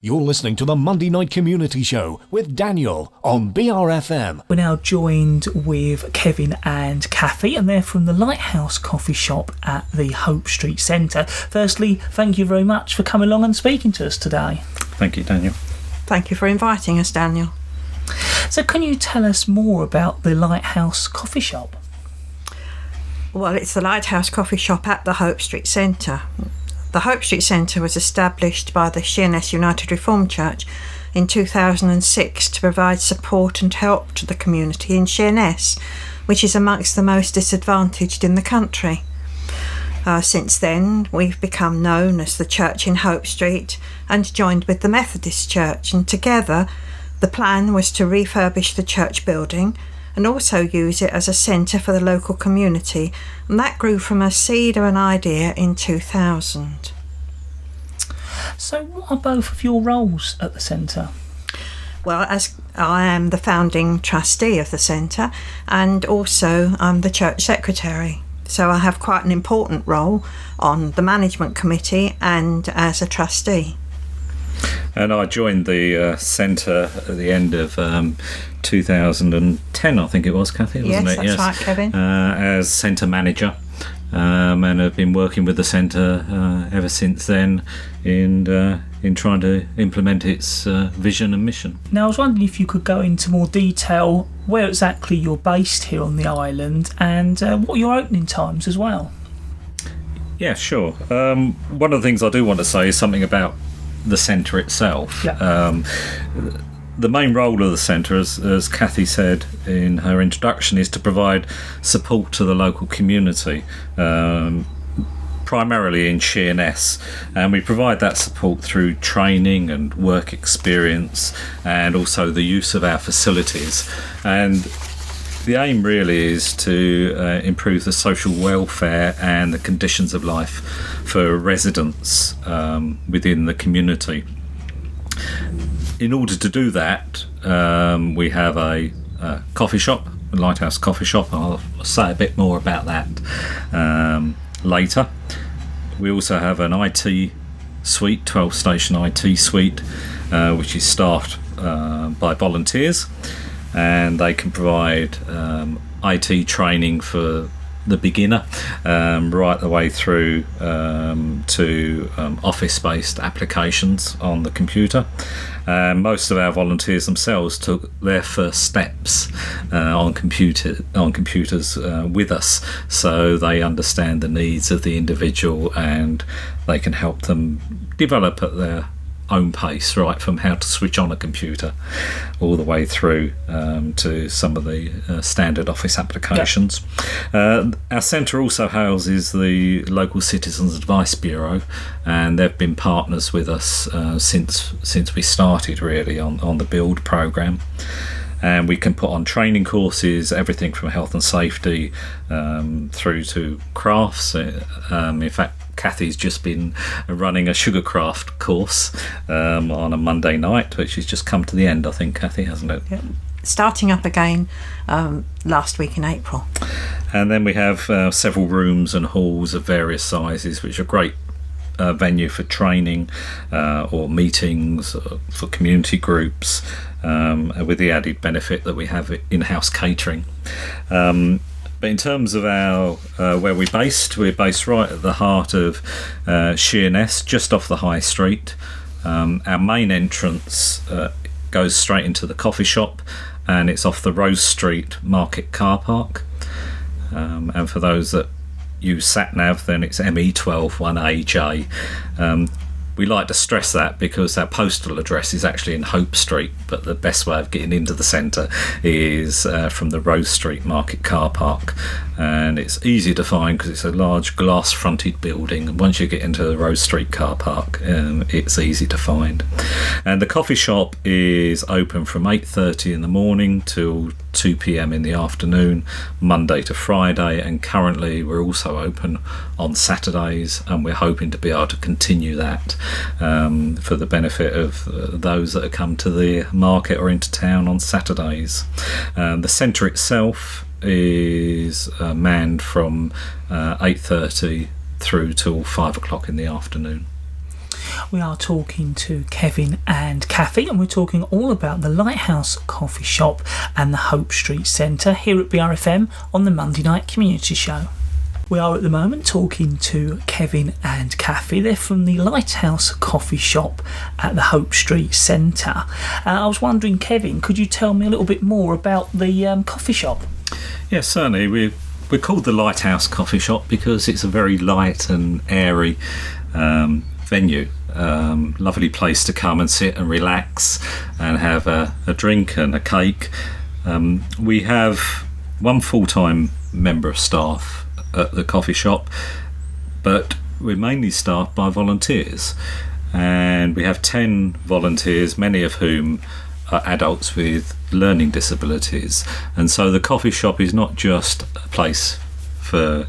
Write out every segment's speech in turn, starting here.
You're listening to the Monday Night Community Show with Daniel on BRFM. We're now joined with Kevin and Kathy, and they're from the Lighthouse coffee shop at the Hope Street Centre. Firstly, thank you very much for coming along and speaking to us today. Thank you, Daniel. Thank you for inviting us, Daniel. So can you tell us more about the Lighthouse coffee shop? Well, it's the Lighthouse coffee shop at the Hope Street Centre. The Hope Street Centre was established by the Sheerness United Reformed Church in 2006 to provide support and help to the community in Sheerness, which is amongst the most disadvantaged in the country. Since then, we've become known as the Church in Hope Street and joined with the Methodist Church, and together the plan was to refurbish the church building and also use it as a centre for the local community, and that grew from a seed or an idea in 2000. So what are both of your roles at the centre? Well, as I am the founding trustee of the centre, and also I'm the church secretary, so I have quite an important role on the management committee and as a trustee. And I joined the centre at the end of 2010, I think it was, Kathy, wasn't it? Yes, that's right, Kevin. As centre manager, and have been working with the centre ever since then in trying to implement its vision and mission. Now, I was wondering if you could go into more detail where exactly you're based here on the island and what are your opening times as well. Yeah, sure. One of the things I do want to say is something about the centre itself. Yeah. The main role of the centre, as Kathy said in her introduction, is to provide support to the local community, primarily in Sheerness, and we provide that support through training and work experience and also the use of our facilities. And the aim really is to improve the social welfare and the conditions of life for residents within the community. In order to do that, we have a coffee shop, a Lighthouse coffee shop. I'll say a bit more about that later. We also have an IT suite, 12-station IT suite, which is staffed by volunteers, and they can provide IT training for the beginner right the way through to office-based applications on the computer. Most of our volunteers themselves took their first steps on computers with us, so they understand the needs of the individual and they can help them develop at their own pace, right from how to switch on a computer all the way through to some of the standard office applications. Our centre also houses the local Citizens Advice Bureau, and they've been partners with us since we started really on the build programme. And we can put on training courses, everything from health and safety through to crafts. In fact, Kathy's just been running a sugarcraft course on a Monday night, which has just come to the end, I think, Kathy, hasn't it? Yep. Starting up again last week in April. And then we have several rooms and halls of various sizes, which are great venue for training or meetings for community groups, with the added benefit that we have in-house catering. But in terms of our where we're based right at the heart of Sheerness, just off the high street. Our main entrance goes straight into the coffee shop, and it's off the Rose Street Market car park. And for those that use SatNav, then it's ME12 1AJ. We like to stress that because our postal address is actually in Hope Street, but the best way of getting into the centre is from the Rose Street Market car park, and it's easy to find because it's a large glass fronted building, and once you get into the Rose Street car park it's easy to find. And the coffee shop is open from 8:30 in the morning till 2 p.m. in the afternoon, Monday to Friday, and currently we're also open on Saturdays, and we're hoping to be able to continue that for the benefit of those that have come to the market or into town on Saturdays. The centre itself is manned from 8:30 through till 5 o'clock in the afternoon. We are talking to Kevin and Kathy, and we're talking all about the Lighthouse Coffee Shop and the Hope Street Centre here at BRFM on the Monday Night Community Show. We are at the moment talking to Kevin and Kathy. They're from the Lighthouse Coffee Shop at the Hope Street Centre. I was wondering, Kevin, could you tell me a little bit more about the coffee shop? Yes, certainly. We're called the Lighthouse Coffee Shop because it's a very light and airy venue. Lovely place to come and sit and relax and have a drink and a cake. We have one full-time member of staff at the coffee shop, but we're mainly staffed by volunteers, and we have 10 volunteers, many of whom are adults with learning disabilities. And so the coffee shop is not just a place for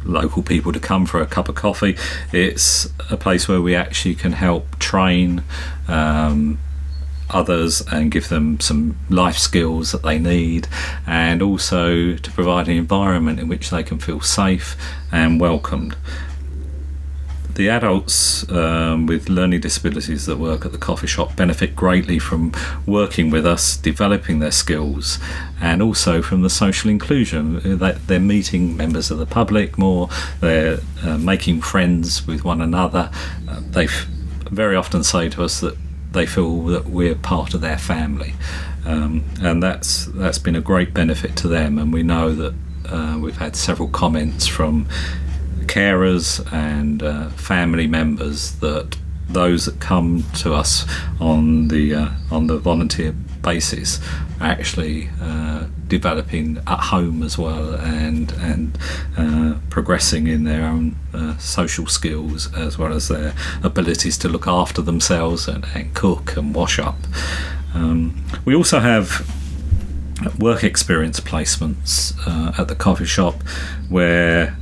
local people to come for a cup of coffee. It's a place where we actually can help train others and give them some life skills that they need, and also to provide an environment in which they can feel safe and welcomed. The adults with learning disabilities that work at the coffee shop benefit greatly from working with us, developing their skills, and also from the social inclusion. They're meeting members of the public more, they're making friends with one another. They very often say to us that they feel that we're part of their family, and that's been a great benefit to them. And we know that we've had several comments from carers and family members that those that come to us on the volunteer basis are actually developing at home as well, and progressing in their own social skills, as well as their abilities to look after themselves and cook and wash up. We also have work experience placements at the coffee shop, where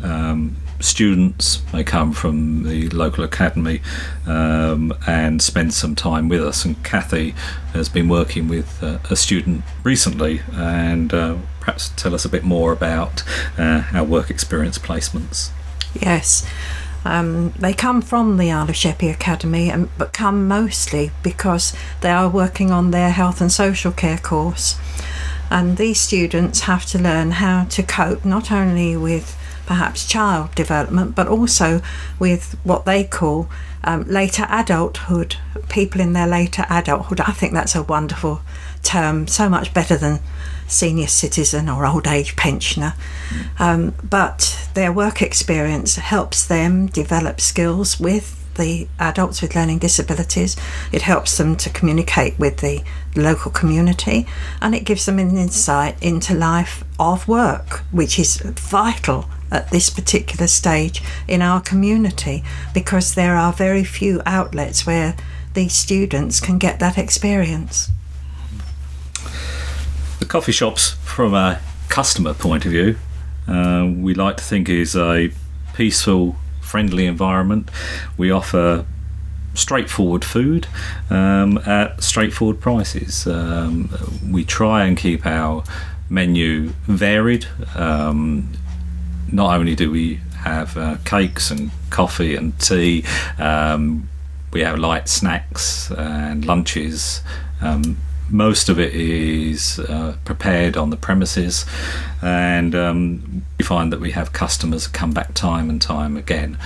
students may come from the local academy and spend some time with us. And Kathy has been working with a student recently, and perhaps tell us a bit more about our work experience placements. Yes, they come from the Isle of Sheppey Academy, but come mostly because they are working on their health and social care course. And these students have to learn how to cope not only with perhaps child development, but also with what they call later adulthood, people in their later adulthood. I think that's a wonderful term, so much better than senior citizen or old age pensioner. But their work experience helps them develop skills with the adults with learning disabilities. It helps them to communicate with the local community, and it gives them an insight into life of work, which is vital at this particular stage in our community, because there are very few outlets where these students can get that experience. The coffee shops, from a customer point of view, we like to think is a peaceful, friendly environment. We offer straightforward food at straightforward prices. We try and keep our menu varied. Not only do we have cakes and coffee and tea, we have light snacks and lunches. Most of it is prepared on the premises, and we find that we have customers come back time and time again.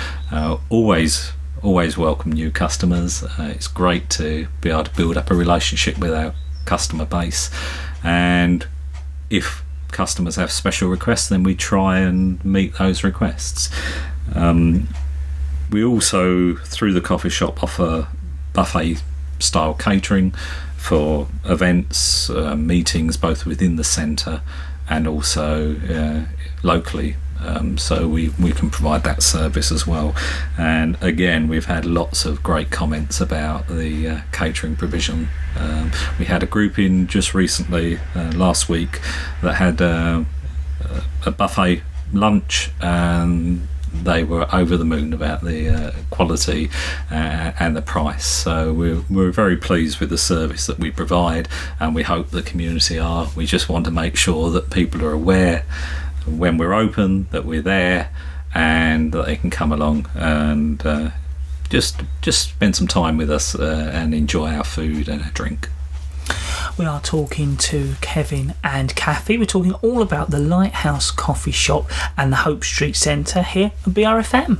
Always welcome new customers. It's great to be able to build up a relationship with our customer base, and if customers have special requests, then we try and meet those requests. We also, through the coffee shop, offer buffet style catering for events, meetings, both within the centre and also locally. So we can provide that service as well. And again, we've had lots of great comments about the catering provision. We had a group in just recently, last week, that had a buffet lunch, and they were over the moon about the quality and the price. So we're very pleased with the service that we provide, and we hope the community are. We just want to make sure that people are aware when we're open that we're there, and that they can come along and just spend some time with us and enjoy our food and our drink. We are talking to Kevin and Kathy. We're talking all about the Lighthouse Coffee Shop and the Hope Street Centre here at BRFM.